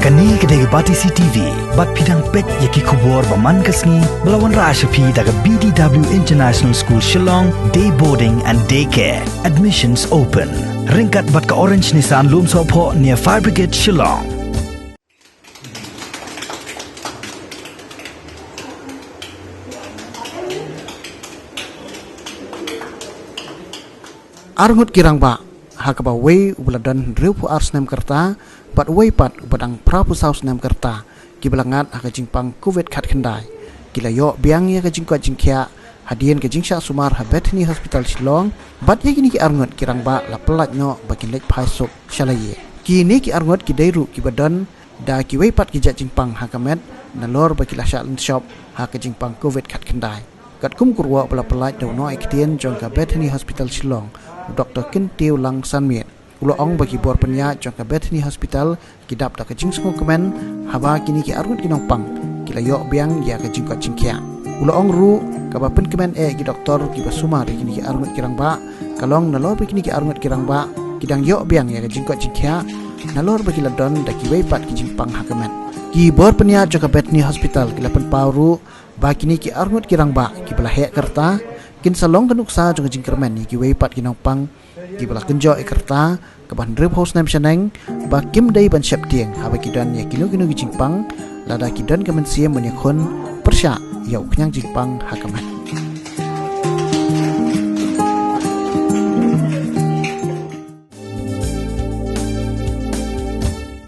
Kani kedai Batisi TV, bat pidang pet yaki kubur baman kasni melawan Rashapi daga BDW International School Shillong, day boarding and daycare. Admissions open. Ringkat bat ka Orange Nissan Lumsopho near Fire Brigade Shillong. Arngut kirang ba hakaba wei ubladan riupu ars nem kerta bat wei pat ubadang prapu saus nem kerta kibelangat haka jingpang covid khat khandai kila yo biang ya ka jingko jingkya hadian ke jingsha sumar ha Bethany Hospital Shillong bat ye kini ki arngut kirang ba la pelat no bakin lek phai sok shalaye kini ki arngut ki dairu ki badan da ki wei pat ki ja jingpang haka met na lor bakila sha shop haka jingpang covid khat khandai kat kum kurwa bala pelat do no ektian jongka Bethany Hospital Shillong Dr. Kin Teo Lang San Miet ulo ong bagi bor penya jongka Bethany Hospital kidap da kajing sungo kemen haba kini ki arut kinong pang kila yok biang ya kajing ka jingkya ulo ong ru kaba pen kemen ki doktor ki basuma ri kini ki arut kirang ba kalong nalor kini ki arut kirang ba kidang yok biang ya kajing ka jingkya nalor bagi ladon da ki weipat ki jingpang hakamen ki bor penya jongka Bethany Hospital kila pen pauru ba kini ki arut kirang ba ki bala hek kerta kin salong kanuk sa jong jingkermen ni ki weipat kinong pang ki bala kenjo ikerta kaban drip house nem shaneng ba kim dai ban shep tieng haba kidan ya kilo kino ki jingpang lada kidan kamen siem men yakon persya ya uknyang jingpang hakaman